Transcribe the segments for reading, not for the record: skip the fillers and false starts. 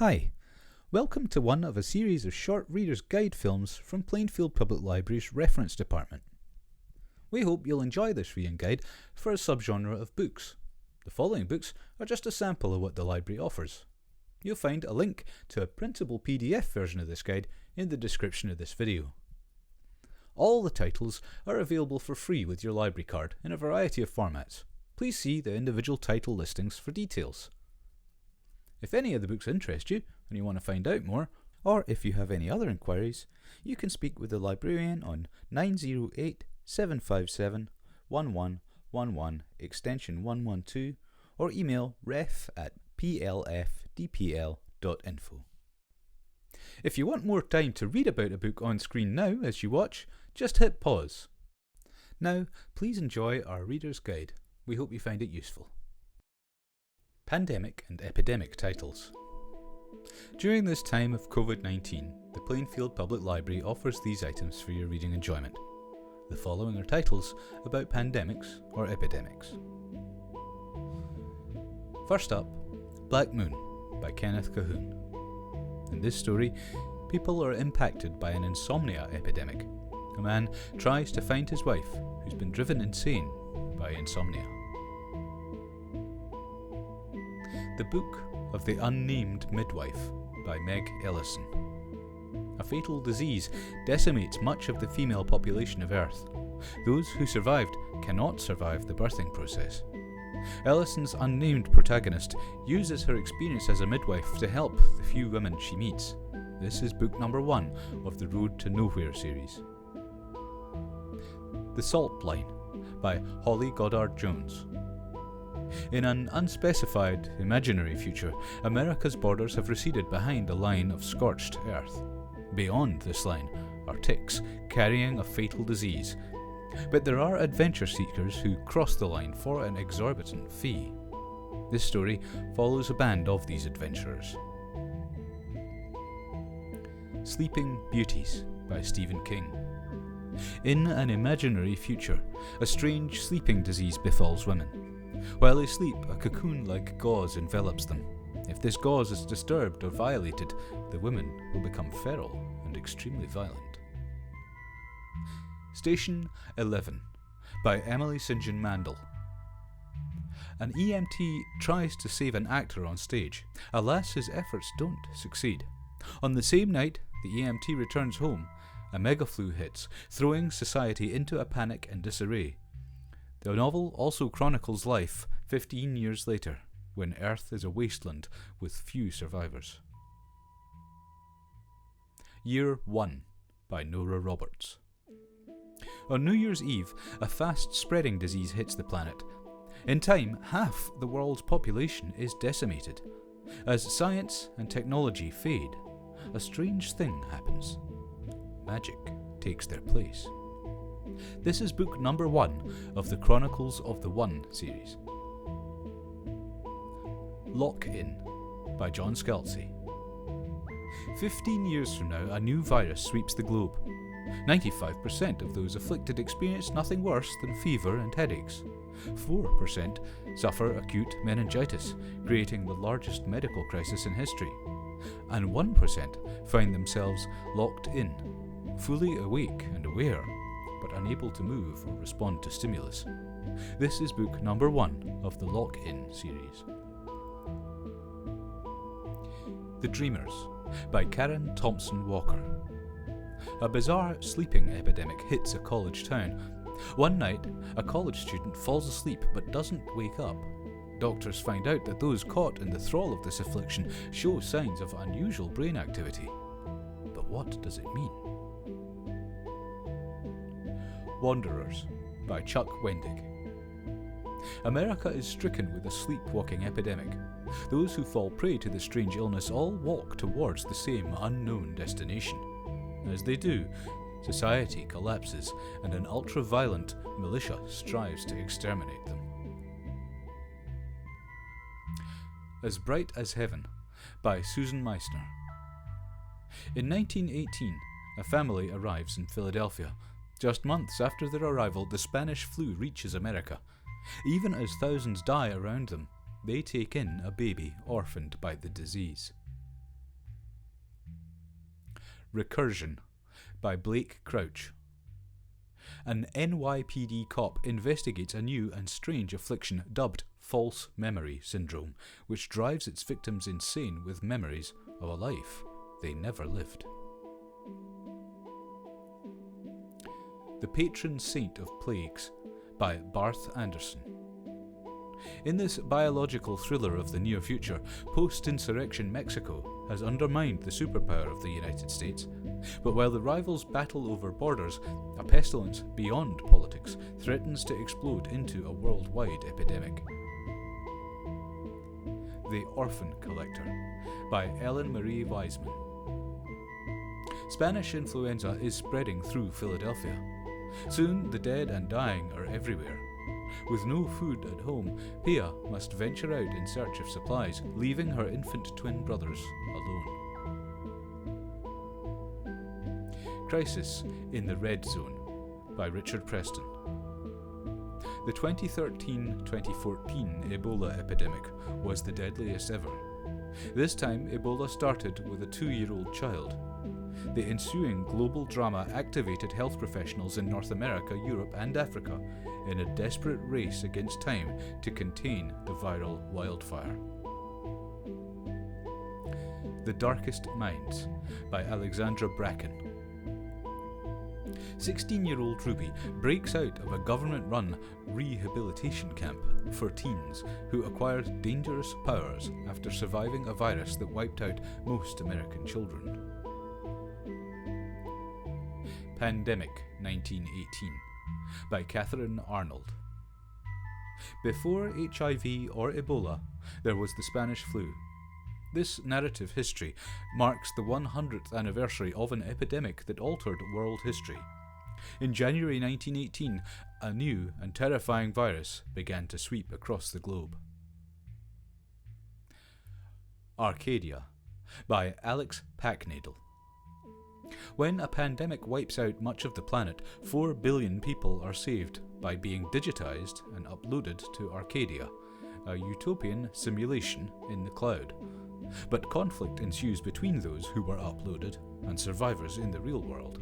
Hi, welcome to one of a series of short Reader's Guide films from Plainfield Public Library's Reference Department. We hope you'll enjoy this reading guide for a subgenre of books. The following books are just a sample of what the library offers. You'll find a link to a printable PDF version of this guide in the description of this video. All the titles are available for free with your library card in a variety of formats. Please see the individual title listings for details. If any of the books interest you and you want to find out more, or if you have any other inquiries, you can speak with the librarian on 908-757-1111 extension 112 or email ref@plfdpl.info. If you want more time to read about a book on screen now as you watch, just hit pause. Now, please enjoy our Reader's Guide. We hope you find it useful. Pandemic and Epidemic titles. During this time of COVID-19, the Plainfield Public Library offers these items for your reading enjoyment. The following are titles about pandemics or epidemics. First up, Black Moon by Kenneth Cahoon. In this story, people are impacted by an insomnia epidemic. A man tries to find his wife, who's been driven insane by insomnia. The Book of the Unnamed Midwife by Meg Ellison. A fatal disease decimates much of the female population of Earth. Those who survived cannot survive the birthing process. Ellison's unnamed protagonist uses her experience as a midwife to help the few women she meets. This is book number 1 of the Road to Nowhere series. The Salt Line by Holly Goddard Jones. In an unspecified, imaginary future, America's borders have receded behind a line of scorched earth. Beyond this line are ticks carrying a fatal disease. But there are adventure seekers who cross the line for an exorbitant fee. This story follows a band of these adventurers. Sleeping Beauties by Stephen King. In an imaginary future, a strange sleeping disease befalls women. While they sleep, a cocoon-like gauze envelops them. If this gauze is disturbed or violated, the women will become feral and extremely violent. Station 11 by Emily St. John Mandel. An EMT tries to save an actor on stage. Alas, his efforts don't succeed. On the same night, the EMT returns home. A megaflu hits, throwing society into a panic and disarray. The novel also chronicles life 15 years later, when Earth is a wasteland with few survivors. Year 1 by Nora Roberts. On New Year's Eve, a fast-spreading disease hits the planet. In time, half the world's population is decimated. As science and technology fade, a strange thing happens. Magic takes their place. This is book number 1 of the Chronicles of the One series. Lockin by John Scalzi. 15 years from now, a new virus sweeps the globe. 95% of those afflicted experience nothing worse than fever and headaches. 4% suffer acute meningitis, creating the largest medical crisis in history. And 1% find themselves locked in, fully awake and aware, but unable to move or respond to stimulus. This is book number 1 of the Lockin series. The Dreamers by Karen Thompson Walker. A bizarre sleeping epidemic hits a college town. One night, a college student falls asleep but doesn't wake up. Doctors find out that those caught in the thrall of this affliction show signs of unusual brain activity. But what does it mean? Wanderers by Chuck Wendig. America is stricken with a sleepwalking epidemic. Those who fall prey to the strange illness all walk towards the same unknown destination. As they do, society collapses and an ultra-violent militia strives to exterminate them. As Bright as Heaven by Susan Meissner. In 1918, a family arrives in Philadelphia. Just months after their arrival, the Spanish flu reaches America. Even as thousands die around them, they take in a baby orphaned by the disease. Recursion by Blake Crouch. An NYPD cop investigates a new and strange affliction dubbed false memory syndrome, which drives its victims insane with memories of a life they never lived. The Patron Saint of Plagues by Barth Anderson. In this biological thriller of the near future, post-insurrection Mexico has undermined the superpower of the United States. But while the rivals battle over borders, a pestilence beyond politics threatens to explode into a worldwide epidemic. The Orphan Collector by Ellen Marie Wiseman. Spanish influenza is spreading through Philadelphia. Soon the dead and dying are everywhere. With no food at home, Pia must venture out in search of supplies, leaving her infant twin brothers alone. Crisis in the Red Zone by Richard Preston. The 2013-2014 Ebola epidemic was the deadliest ever. This time, Ebola started with a 2-year-old child. The ensuing global drama activated health professionals in North America, Europe, and Africa in a desperate race against time to contain the viral wildfire. The Darkest Minds by Alexandra Bracken. 16-year-old Ruby breaks out of a government-run rehabilitation camp for teens who acquired dangerous powers after surviving a virus that wiped out most American children. Pandemic 1918 by Catherine Arnold. Before HIV or Ebola, there was the Spanish flu. This narrative history marks the 100th anniversary of an epidemic that altered world history. In January 1918, a new and terrifying virus began to sweep across the globe. Arcadia by Alex Packnadle. When a pandemic wipes out much of the planet, 4 billion people are saved by being digitized and uploaded to Arcadia, a utopian simulation in the cloud. But conflict ensues between those who were uploaded and survivors in the real world.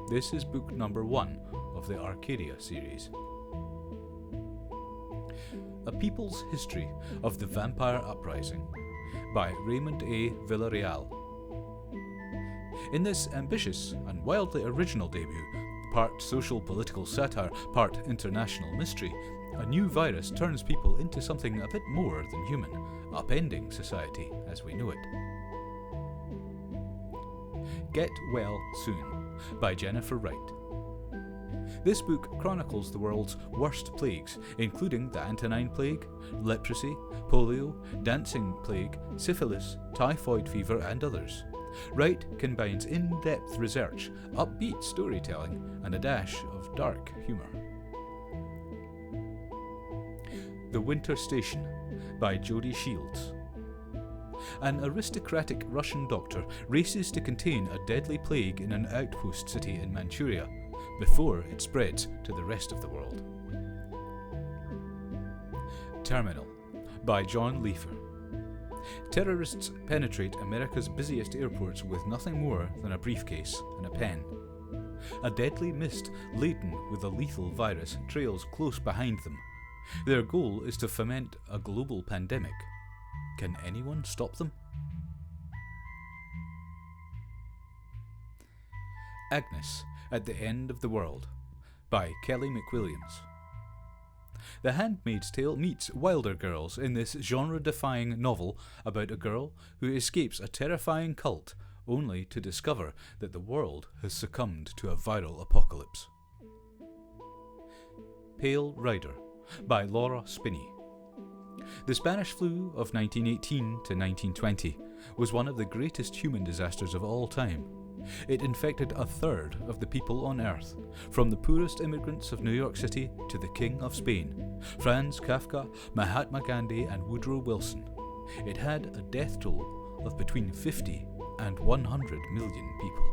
This is book number 1 of the Arcadia series. A People's History of the Vampire Uprising by Raymond A. Villarreal. In this ambitious and wildly original debut, part social political satire, part international mystery, a new virus turns people into something a bit more than human, upending society as we know it. Get Well Soon by Jennifer Wright. This book chronicles the world's worst plagues, including the Antonine Plague, leprosy, polio, dancing plague, syphilis, typhoid fever, and others. Wright combines in-depth research, upbeat storytelling, and a dash of dark humour. The Winter Station by Jody Shields. An aristocratic Russian doctor races to contain a deadly plague in an outpost city in Manchuria before it spreads to the rest of the world. Terminal by John Leifer. Terrorists penetrate America's busiest airports with nothing more than a briefcase and a pen. A deadly mist laden with a lethal virus trails close behind them. Their goal is to foment a global pandemic. Can anyone stop them? Agnes at the End of the World by Kelly McWilliams. The Handmaid's Tale meets Wilder Girls in this genre-defying novel about a girl who escapes a terrifying cult only to discover that the world has succumbed to a viral apocalypse. Pale Ryder by Laura Spinney. The Spanish flu of 1918 to 1920 was one of the greatest human disasters of all time. It infected a third of the people on Earth, from the poorest immigrants of New York City to the King of Spain, Franz Kafka, Mahatma Gandhi, and Woodrow Wilson. It had a death toll of between 50 and 100 million people.